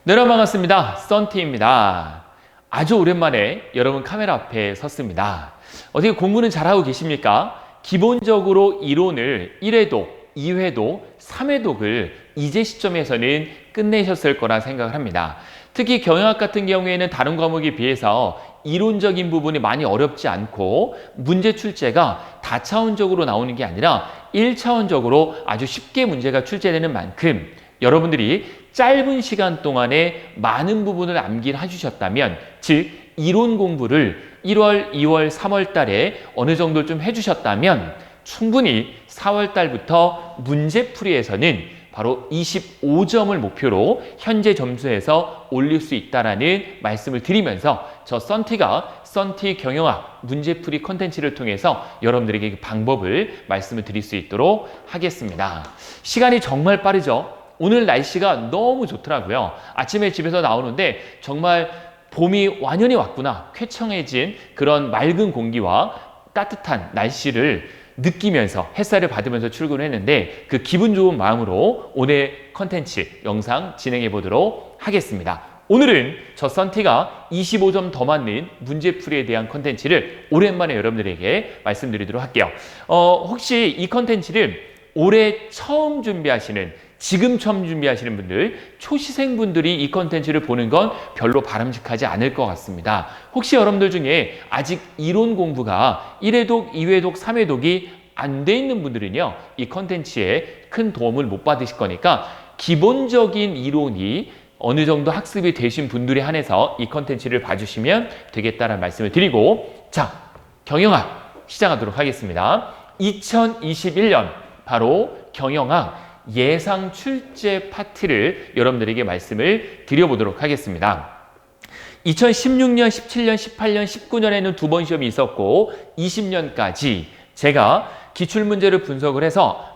네, 여러분 반갑습니다. 썬티입니다. 아주 오랜만에 여러분 카메라 앞에 섰습니다. 어떻게 공부는 잘하고 계십니까? 기본적으로 이론을 1회독, 2회독, 3회독을 이제 시점에서는 끝내셨을 거라 생각을 합니다. 특히 경영학 같은 경우에는 다른 과목에 비해서 이론적인 부분이 많이 어렵지 않고 문제 출제가 다차원적으로 나오는 게 아니라 1차원적으로 아주 쉽게 문제가 출제되는 만큼 여러분들이 짧은 시간 동안에 많은 부분을 암기를 해주셨다면, 즉 이론 공부를 1월, 2월, 3월 달에 어느 정도 좀 해주셨다면 충분히 4월 달부터 문제풀이에서는 바로 25점을 목표로 현재 점수에서 올릴 수 있다는 말씀을 드리면서 저 썬티가 썬티 경영학 문제풀이 컨텐츠를 통해서 여러분들에게 그 방법을 말씀을 드릴 수 있도록 하겠습니다. 시간이 정말 빠르죠? 오늘 날씨가 너무 좋더라고요. 아침에 집에서 나오는데 정말 봄이 완연히 왔구나, 쾌청해진 그런 맑은 공기와 따뜻한 날씨를 느끼면서 햇살을 받으면서 출근했는데 그 기분 좋은 마음으로 오늘 컨텐츠 영상 진행해 보도록 하겠습니다. 오늘은 저 썬티가 25점 더 맞는 문제풀이에 대한 컨텐츠를 오랜만에 여러분들에게 말씀드리도록 할게요. 혹시 이 컨텐츠를 올해 처음 준비하시는, 지금 처음 준비하시는 분들, 초시생분들이 이 컨텐츠를 보는 건 별로 바람직하지 않을 것 같습니다. 혹시 여러분들 중에 아직 이론 공부가 1회독, 2회독, 3회독이 안 돼 있는 분들은요, 이 컨텐츠에 큰 도움을 못 받으실 거니까 기본적인 이론이 어느 정도 학습이 되신 분들에 한해서 이 컨텐츠를 봐주시면 되겠다는 말씀을 드리고, 자, 경영학 시작하도록 하겠습니다. 2021년 바로 경영학 예상 출제 파트를 여러분들에게 말씀을 드려보도록 하겠습니다. 2016년, 17년, 18년, 19년에는 2번 시험이 있었고 20년까지 제가 기출문제를 분석을 해서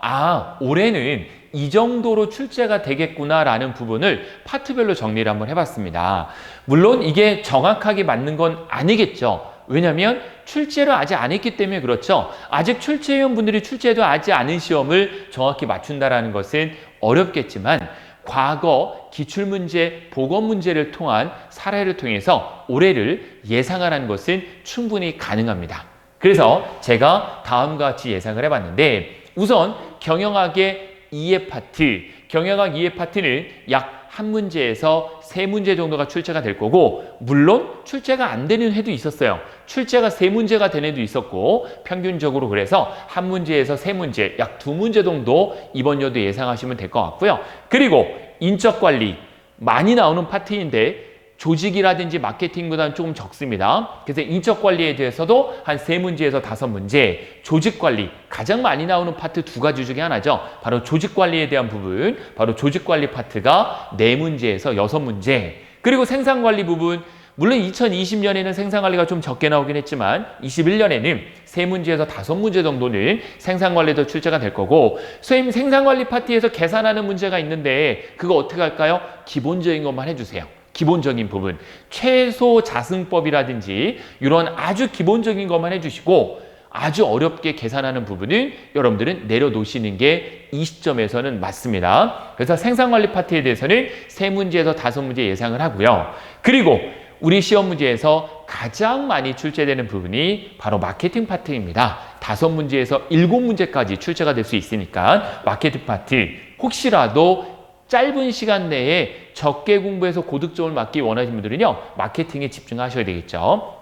올해는 이 정도로 출제가 되겠구나라는 부분을 파트별로 정리를 한번 해봤습니다. 물론 이게 정확하게 맞는 건 아니겠죠. 왜냐하면 출제를 아직 안 했기 때문에 그렇죠. 아직 출제위원 분들이 출제도 하지 않은 시험을 정확히 맞춘다는 것은 어렵겠지만 과거 기출문제, 보건문제를 통한 사례를 통해서 올해를 예상하라는 것은 충분히 가능합니다. 그래서 제가 다음과 같이 예상을 해봤는데, 우선 경영학의 이해 파트, 경영학 이해 파트는 약 한 문제에서 3문제 정도가 출제가 될 거고, 물론 출제가 안 되는 해도 있었어요. 출제가 3문제가 된 해도 있었고, 평균적으로 그래서 한 문제에서 3문제, 약 2문제 정도 이번 여도 예상하시면 될 것 같고요. 그리고 인적관리, 많이 나오는 파트인데 조직이라든지 마케팅보다는 조금 적습니다. 그래서 인적관리에 대해서도 한 3문제에서 5문제, 조직관리, 가장 많이 나오는 파트 2가지 중에 하나죠. 바로 조직관리에 대한 부분, 바로 조직관리 파트가 4문제에서 6문제, 그리고 생산관리 부분, 물론 2020년에는 생산관리가 좀 적게 나오긴 했지만 21년에는 3문제에서 5문제 정도는 생산관리도 출제가 될 거고, 선생님 생산관리 파트에서 계산하는 문제가 있는데 그거 어떻게 할까요? 기본적인 것만 해주세요. 기본적인 부분, 최소 자승법이라든지 이런 아주 기본적인 것만 해주시고, 아주 어렵게 계산하는 부분은 여러분들은 내려놓으시는 게 이 시점에서는 맞습니다. 그래서 생산관리 파트에 대해서는 3문제에서 5문제 예상을 하고요. 그리고 우리 시험 문제에서 가장 많이 출제되는 부분이 바로 마케팅 파트입니다. 5문제에서 7문제까지 출제가 될 수 있으니까 마케팅 파트, 혹시라도 짧은 시간 내에 적게 공부해서 고득점을 맞기 원하시는 분들은요, 마케팅에 집중하셔야 되겠죠.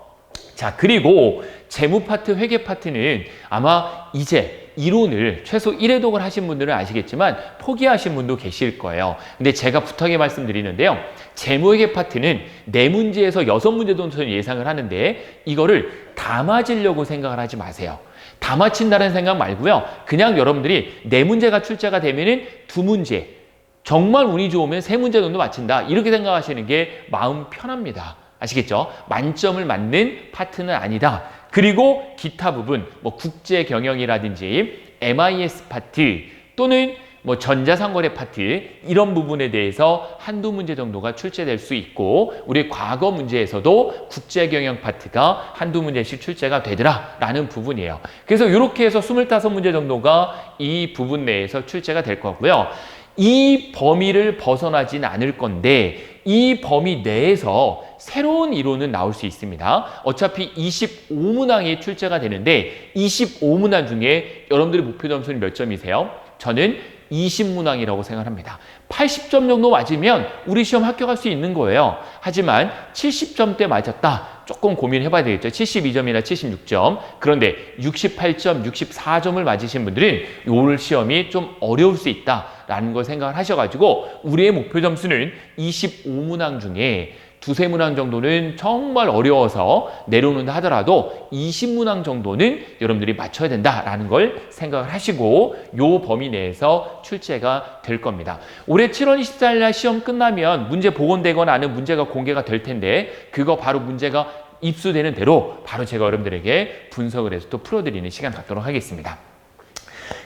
자, 그리고 재무 파트, 회계 파트는 아마 이제 이론을 최소 1회독을 하신 분들은 아시겠지만 포기하신 분도 계실 거예요. 근데 제가 부탁의 말씀드리는데요, 재무회계 파트는 4문제에서 6문제 정도 예상을 하는데 이거를 다 맞으려고 생각을 하지 마세요. 다 맞힌다는 생각 말고요, 그냥 여러분들이 4문제가 출제가 되면은 2문제, 정말 운이 좋으면 3문제 정도 맞힌다, 이렇게 생각하시는 게 마음 편합니다. 아시겠죠? 만점을 맞는 파트는 아니다. 그리고 기타 부분, 국제 경영이라든지 MIS 파트 또는 전자상거래 파트, 이런 부분에 대해서 한두 문제 정도가 출제될 수 있고, 우리 과거 문제에서도 국제경영 파트가 한두 문제씩 출제가 되더라라는 부분이에요. 그래서 이렇게 해서 25문제 정도가 이 부분 내에서 출제가 될 거고요. 이 범위를 벗어나진 않을 건데 이 범위 내에서 새로운 이론은 나올 수 있습니다. 어차피 25문항이 출제가 되는데 25문항 중에 여러분들의 목표 점수는 몇 점이세요? 저는 20문항이라고 생각합니다. 80점 정도 맞으면 우리 시험 합격할 수 있는 거예요. 하지만 70점대 맞았다. 조금 고민해봐야 되겠죠. 72점이나 76점. 그런데 68점, 64점을 맞으신 분들은 올 시험이 좀 어려울 수 있다라는 걸 생각을 하셔가지고 우리의 목표 점수는 25문항 중에 두세 문항 정도는 정말 어려워서 내려오는다 하더라도 20문항 정도는 여러분들이 맞춰야 된다라는 걸 생각을 하시고 요 범위 내에서 출제가 될 겁니다. 올해 7월 24일 날 시험 끝나면 문제 복원되거나 하는 문제가 공개가 될 텐데 그거 바로 문제가 입수되는 대로 바로 제가 여러분들에게 분석을 해서 또 풀어드리는 시간 갖도록 하겠습니다.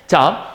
자,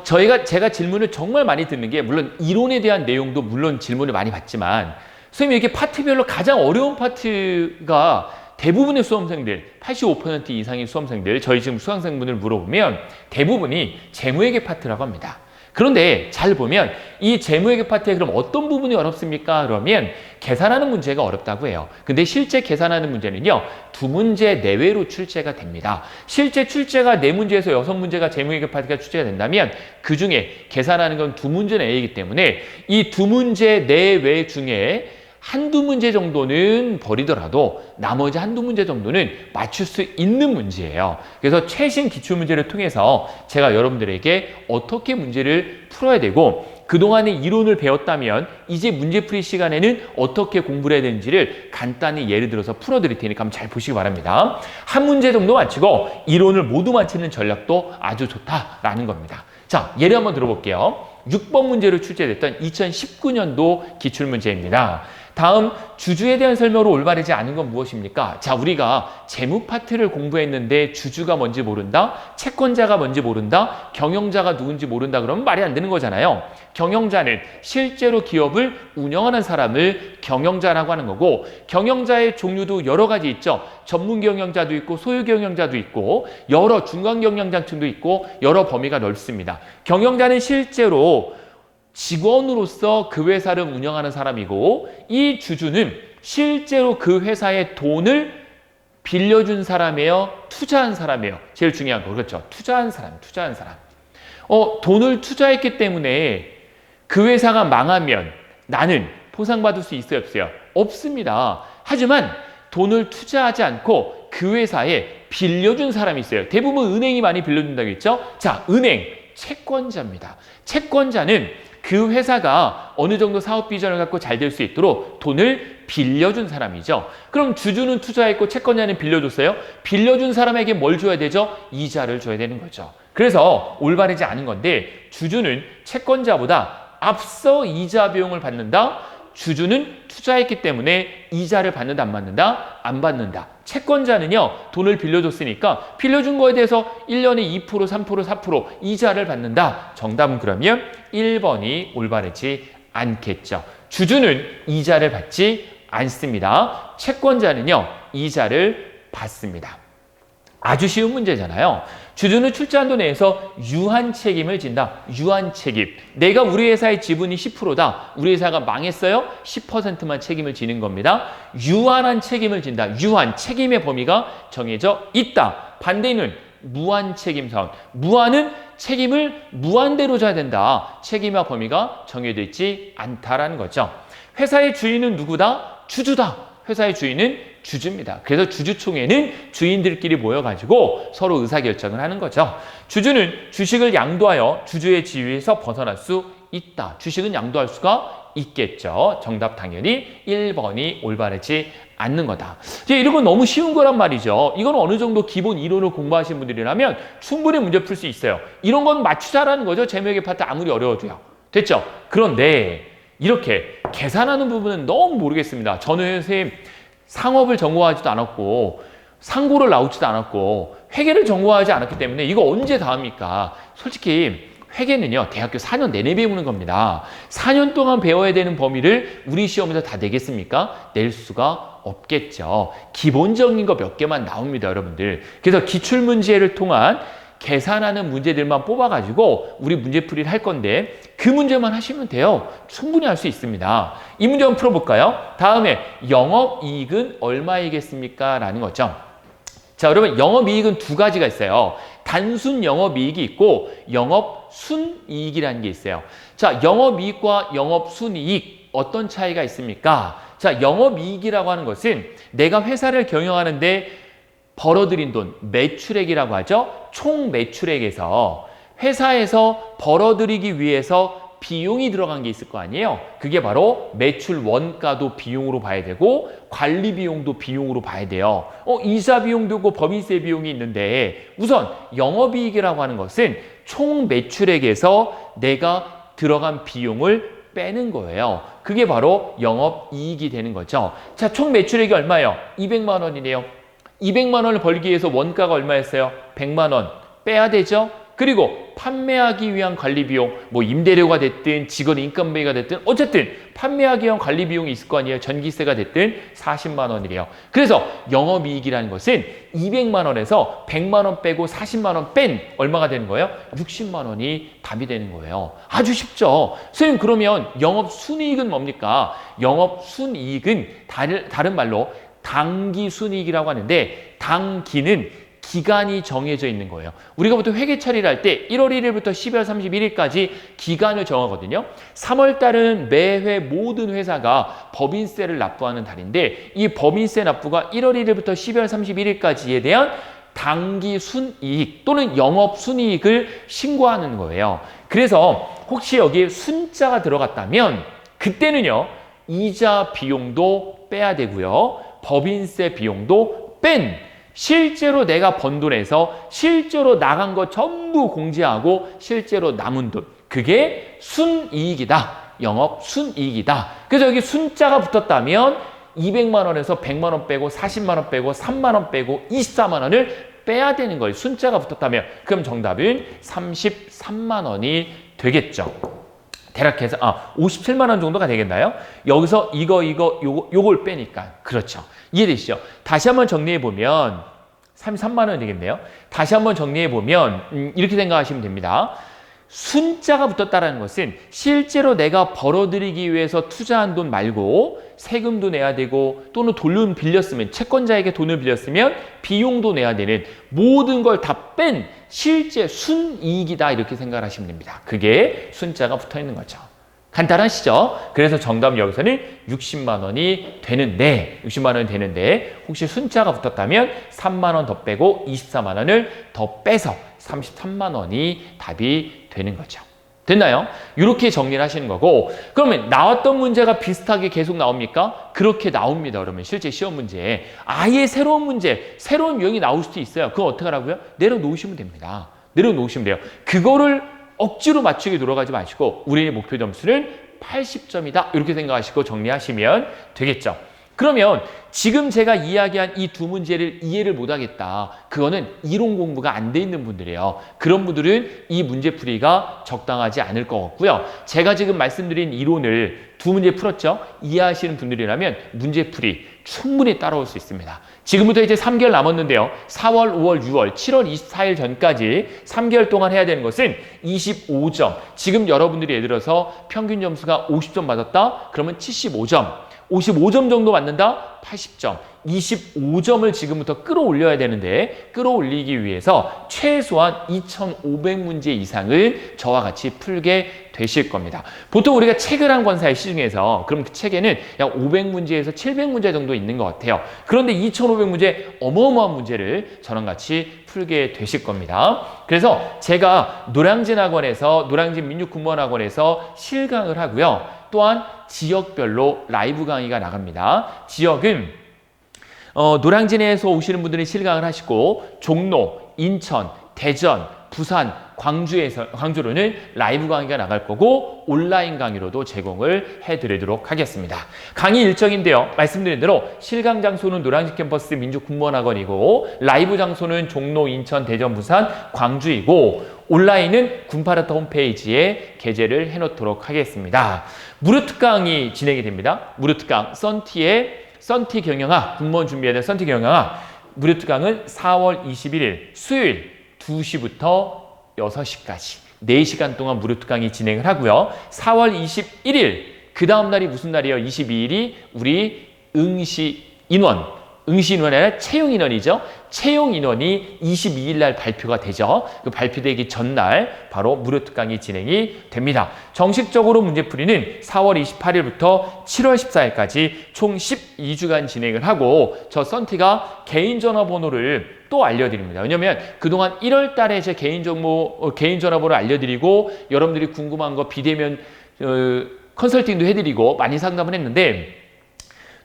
제가 질문을 정말 많이 듣는 게 물론 이론에 대한 내용도 물론 질문을 많이 받지만 선생님 이렇게 파트별로 가장 어려운 파트가 대부분의 수험생들 85% 이상의 수험생들 저희 지금 수강생분을 물어보면 대부분이 재무회계 파트라고 합니다. 그런데 잘 보면 이 재무회계 파트에 그럼 어떤 부분이 어렵습니까? 그러면 계산하는 문제가 어렵다고 해요. 근데 실제 계산하는 문제는요. 2문제 내외로 출제가 됩니다. 실제 출제가 4문제에서 6문제가 재무회계 파트가 출제가 된다면 그중에 계산하는 건 2문제 내외이기 때문에 이 2문제 내외 중에 한두 문제 정도는 버리더라도 나머지 한두 문제 정도는 맞출 수 있는 문제예요. 그래서 최신 기출문제를 통해서 제가 여러분들에게 어떻게 문제를 풀어야 되고 그동안에 이론을 배웠다면 이제 문제풀이 시간에는 어떻게 공부를 해야 되는지를 간단히 예를 들어서 풀어드릴 테니까 한번 잘 보시기 바랍니다. 한 문제 정도 맞히고 이론을 모두 맞히는 전략도 아주 좋다라는 겁니다. 자, 예를 한번 들어볼게요. 6번 문제로 출제됐던 2019년도 기출문제입니다. 다음 주주에 대한 설명으로 올바르지 않은 건 무엇입니까? 자, 우리가 재무 파트를 공부했는데 주주가 뭔지 모른다? 채권자가 뭔지 모른다? 경영자가 누군지 모른다? 그러면 말이 안 되는 거잖아요. 경영자는 실제로 기업을 운영하는 사람을 경영자라고 하는 거고 경영자의 종류도 여러 가지 있죠. 전문 경영자도 있고 소유 경영자도 있고 여러 중간 경영자층도 있고 여러 범위가 넓습니다. 경영자는 실제로 직원으로서 그 회사를 운영하는 사람이고 이 주주는 실제로 그 회사의 돈을 빌려준 사람이에요? 투자한 사람이에요? 제일 중요한 거 그렇죠? 투자한 사람. 돈을 투자했기 때문에 그 회사가 망하면 나는 보상받을 수 있어요? 없어요? 없습니다. 하지만 돈을 투자하지 않고 그 회사에 빌려준 사람이 있어요. 대부분 은행이 많이 빌려준다고 했죠? 자, 은행, 채권자입니다. 채권자는 그 회사가 어느 정도 사업 비전을 갖고 잘 될 수 있도록 돈을 빌려준 사람이죠. 그럼 주주는 투자했고 채권자는 빌려줬어요. 빌려준 사람에게 뭘 줘야 되죠? 이자를 줘야 되는 거죠. 그래서 올바르지 않은 건데 주주는 채권자보다 앞서 이자 비용을 받는다. 주주는 투자했기 때문에 이자를 받는다 안 받는다? 안 받는다. 채권자는요. 돈을 빌려줬으니까 빌려준 거에 대해서 1년에 2%, 3%, 4% 이자를 받는다. 정답은 그러면 1번이 올바르지 않겠죠. 주주는 이자를 받지 않습니다. 채권자는요. 이자를 받습니다. 아주 쉬운 문제잖아요. 주주는 출자한도 내에서 유한 책임을 진다. 유한 책임. 내가 우리 회사의 지분이 10%다. 우리 회사가 망했어요? 10%만 책임을 지는 겁니다. 유한한 책임을 진다. 유한 책임의 범위가 정해져 있다. 반대는 무한 책임 사원. 무한은 책임을 무한대로 져야 된다. 책임의 범위가 정해져 있지 않다라는 거죠. 회사의 주인은 누구다? 주주다. 회사의 주인은 주주입니다. 그래서 주주총회는 주인들끼리 모여가지고 서로 의사결정을 하는 거죠. 주주는 주식을 양도하여 주주의 지위에서 벗어날 수 있다. 주식은 양도할 수가 있겠죠. 정답 당연히 1번이 올바르지 않는 거다. 이런 건 너무 쉬운 거란 말이죠. 이건 어느 정도 기본 이론을 공부하신 분들이라면 충분히 문제 풀 수 있어요. 이런 건 맞추자라는 거죠. 재무회계 파트 아무리 어려워도요. 됐죠? 그런데 이렇게 계산하는 부분은 너무 모르겠습니다. 저는 선생님 상업을 전공하지도 않았고 상고를 나오지도 않았고 회계를 전공하지 않았기 때문에 이거 언제 다 합니까? 솔직히 회계는요. 대학교 4년 내내 배우는 겁니다. 4년 동안 배워야 되는 범위를 우리 시험에서 다 내겠습니까? 낼 수가 없겠죠. 기본적인 거 몇 개만 나옵니다. 여러분들. 그래서 기출문제를 통한 계산하는 문제들만 뽑아가지고 우리 문제풀이를 할 건데 그 문제만 하시면 돼요. 충분히 할 수 있습니다. 이 문제 한번 풀어볼까요? 다음에 영업이익은 얼마이겠습니까? 라는 거죠. 자, 여러분 영업이익은 두 가지가 있어요. 단순 영업이익이 있고 영업순이익이라는 게 있어요. 자, 영업이익과 영업순이익 어떤 차이가 있습니까? 자, 영업이익이라고 하는 것은 내가 회사를 경영하는데 벌어들인 돈, 매출액이라고 하죠. 총 매출액에서 회사에서 벌어들이기 위해서 비용이 들어간 게 있을 거 아니에요. 그게 바로 매출 원가도 비용으로 봐야 되고 관리 비용도 비용으로 봐야 돼요. 이사 비용도 있고 법인세 비용이 있는데 우선 영업이익이라고 하는 것은 총 매출액에서 내가 들어간 비용을 빼는 거예요. 그게 바로 영업이익이 되는 거죠. 자, 총 매출액이 얼마예요? 200만 원이네요. 200만 원을 벌기 위해서 원가가 얼마였어요? 100만 원 빼야 되죠. 그리고 판매하기 위한 관리 비용, 뭐 임대료가 됐든 직원 인건비가 됐든 어쨌든 판매하기 위한 관리 비용이 있을 거 아니에요. 전기세가 됐든 40만 원이래요. 그래서 영업이익이라는 것은 200만 원에서 100만 원 빼고 40만 원 뺀 얼마가 되는 거예요? 60만 원이 답이 되는 거예요. 아주 쉽죠. 선생님 그러면 영업순이익은 뭡니까? 영업순이익은 다른 말로 당기순이익이라고 하는데 당기는 기간이 정해져 있는 거예요. 우리가 보통 회계 처리를 할 때 1월 1일부터 12월 31일까지 기간을 정하거든요. 3월 달은 매회 모든 회사가 법인세를 납부하는 달인데 이 법인세 납부가 1월 1일부터 12월 31일까지에 대한 당기 순이익 또는 영업 순이익을 신고하는 거예요. 그래서 혹시 여기에 순자가 들어갔다면 그때는요. 이자 비용도 빼야 되고요. 법인세 비용도 뺀 실제로 내가 번 돈에서 실제로 나간 거 전부 공제하고 실제로 남은 돈 그게 순이익이다. 영업 순이익이다. 그래서 여기 순자가 붙었다면 200만 원에서 100만 원 빼고 40만 원 빼고 3만 원 빼고 24만 원을 빼야 되는 거예요. 순자가 붙었다면 그럼 정답은 33만 원이 되겠죠. 대략 해서 57만 원 정도가 되겠나요? 여기서 요걸 빼니까 그렇죠. 이해되시죠? 다시 한번 정리해 보면 33만 원 되겠네요. 다시 한번 정리해 보면 이렇게 생각하시면 됩니다. 순자가 붙었다는 것은 실제로 내가 벌어들이기 위해서 투자한 돈 말고 세금도 내야 되고 또는 돈을 빌렸으면 채권자에게 돈을 빌렸으면 비용도 내야 되는 모든 걸 다 뺀 실제 순이익이다 이렇게 생각하시면 됩니다. 그게 순자가 붙어 있는 거죠. 간단하시죠? 그래서 정답 여기서는 60만 원이 되는데 혹시 순자가 붙었다면 3만 원 더 빼고 24만 원을 더 빼서 33만 원이 답이 되는 거죠. 됐나요? 이렇게 정리를 하시는 거고 그러면 나왔던 문제가 비슷하게 계속 나옵니까? 그렇게 나옵니다. 그러면 실제 시험 문제에 아예 새로운 문제, 새로운 유형이 나올 수도 있어요. 그거 어떻게 하라고요? 내려놓으시면 됩니다. 내려놓으시면 돼요. 그거를 억지로 맞추기 돌아가지 마시고 우리의 목표 점수는 80점이다. 이렇게 생각하시고 정리하시면 되겠죠. 그러면 지금 제가 이야기한 이 두 문제를 이해를 못하겠다. 그거는 이론 공부가 안 돼 있는 분들이에요. 그런 분들은 이 문제풀이가 적당하지 않을 것 같고요. 제가 지금 말씀드린 이론을 두 문제 풀었죠? 이해하시는 분들이라면 문제풀이 충분히 따라올 수 있습니다. 지금부터 이제 3개월 남았는데요. 4월, 5월, 6월, 7월 24일 전까지 3개월 동안 해야 되는 것은 25점. 지금 여러분들이 예를 들어서 평균 점수가 50점 맞았다? 그러면 75점. 55점 정도 맞는다? 80점. 25점을 지금부터 끌어올려야 되는데 끌어올리기 위해서 최소한 2,500문제 이상을 저와 같이 풀게 되실 겁니다. 보통 우리가 책을 한 권 사요, 시중에서. 그럼 그 책에는 약 500문제에서 700문제 정도 있는 것 같아요. 그런데 2,500문제 어마어마한 문제를 저랑 같이 풀게 되실 겁니다. 그래서 제가 노량진 민육군무원학원에서 실강을 하고요. 또한 지역별로 라이브 강의가 나갑니다. 지역은 노량진에서 오시는 분들은 실강을 하시고 종로, 인천, 대전, 부산, 광주로는 라이브 강의가 나갈 거고 온라인 강의로도 제공을 해드리도록 하겠습니다. 강의 일정인데요. 말씀드린 대로 실강 장소는 노량진 캠퍼스 민족군무원학원이고 라이브 장소는 종로, 인천, 대전, 부산, 광주이고 온라인은 군파르타 홈페이지에 게재를 해놓도록 하겠습니다. 무료 특강이 진행이 됩니다. 무료 특강 썬티 경영학, 군무원 준비해야 될 썬티 경영학 무료 특강은 4월 21일 수요일 2시부터 6시까지 4시간 동안 무료 특강이 진행을 하고요. 4월 21일 그 다음 날이 무슨 날이에요? 22일이 우리 응시 인원이 아니라 채용 인원이죠. 채용 인원이 22일 날 발표가 되죠. 그 발표되기 전날 바로 무료 특강이 진행이 됩니다. 정식적으로 문제풀이는 4월 28일부터 7월 14일까지 총 12주간 진행을 하고 저 썬티가 개인 전화번호를 또 알려드립니다. 왜냐면 그동안 1월 달에 제 개인 전화번호를 알려드리고 여러분들이 궁금한 거 비대면 컨설팅도 해드리고 많이 상담을 했는데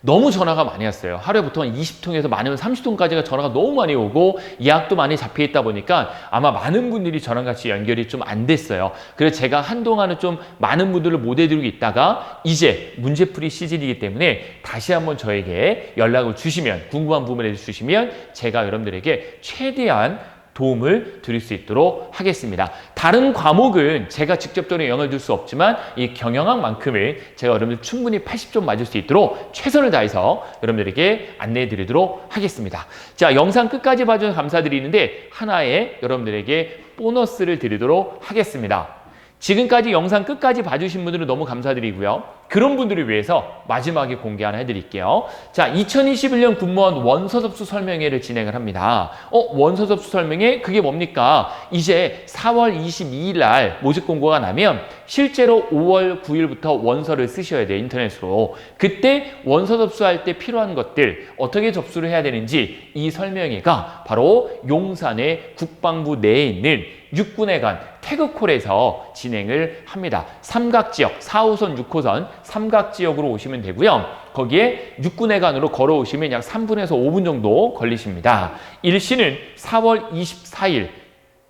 너무 전화가 많이 왔어요. 하루에 보통 20통에서 많으면 30통까지가 전화가 너무 많이 오고 예약도 많이 잡혀 있다 보니까 아마 많은 분들이 저랑 같이 연결이 좀 안 됐어요. 그래서 제가 한동안은 좀 많은 분들을 못 해드리고 있다가 이제 문제풀이 시즌이기 때문에 다시 한번 저에게 연락을 주시면 궁금한 부분을 주시면 제가 여러분들에게 최대한 도움을 드릴 수 있도록 하겠습니다. 다른 과목은 제가 직접적으로 영향을 줄 수 없지만 이 경영학만큼은 제가 여러분들 충분히 80점 맞을 수 있도록 최선을 다해서 여러분들에게 안내해 드리도록 하겠습니다. 자, 영상 끝까지 봐주셔서 감사드리는데 하나의 여러분들에게 보너스를 드리도록 하겠습니다. 지금까지 영상 끝까지 봐주신 분들은 너무 감사드리고요. 그런 분들을 위해서 마지막에 공개 하나 해드릴게요. 자, 2021년 군무원 원서 접수 설명회를 진행을 합니다. 원서 접수 설명회? 그게 뭡니까? 이제 4월 22일 날 모집 공고가 나면 실제로 5월 9일부터 원서를 쓰셔야 돼요. 인터넷으로. 그때 원서 접수할 때 필요한 것들 어떻게 접수를 해야 되는지 이 설명회가 바로 용산의 국방부 내에 있는 육군회관 태극홀에서 진행을 합니다. 삼각지역, 4호선, 6호선 삼각지역으로 오시면 되고요. 거기에 육군회관으로 걸어오시면 약 3분에서 5분 정도 걸리십니다. 일시는 4월 24일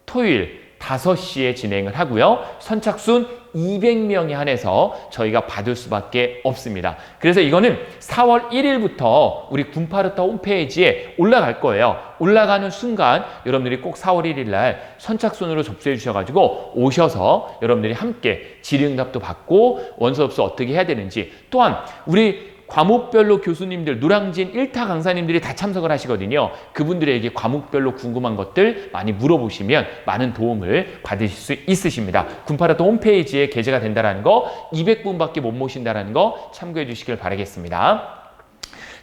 토요일 5시에 진행을 하고요. 선착순 200명에 한해서 저희가 받을 수밖에 없습니다. 그래서 이거는 4월 1일부터 우리 군파르타 홈페이지에 올라갈 거예요. 올라가는 순간 여러분들이 꼭 4월 1일 날 선착순으로 접수해 주셔가지고 오셔서 여러분들이 함께 질의응답도 받고 원서 접수 어떻게 해야 되는지 또한 우리 과목별로 교수님들, 누랑진 1타 강사님들이 다 참석을 하시거든요. 그분들에게 과목별로 궁금한 것들 많이 물어보시면 많은 도움을 받으실 수 있으십니다. 군파르타 홈페이지에 게재가 된다는 거, 200분밖에 못 모신다는 거 참고해 주시길 바라겠습니다.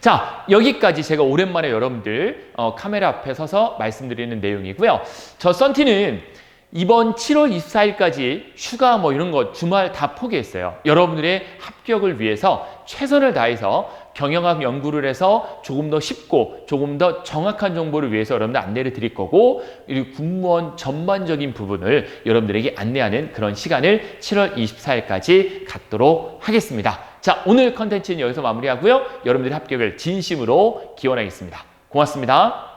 자, 여기까지 제가 오랜만에 여러분들 카메라 앞에 서서 말씀드리는 내용이고요. 저 썬티는 이번 7월 24일까지 휴가 뭐 이런 거 주말 다 포기했어요. 여러분들의 합격을 위해서 최선을 다해서 경영학 연구를 해서 조금 더 쉽고 조금 더 정확한 정보를 위해서 여러분들 안내를 드릴 거고 이 군무원 전반적인 부분을 여러분들에게 안내하는 그런 시간을 7월 24일까지 갖도록 하겠습니다. 자, 오늘 컨텐츠는 여기서 마무리하고요. 여러분들의 합격을 진심으로 기원하겠습니다. 고맙습니다.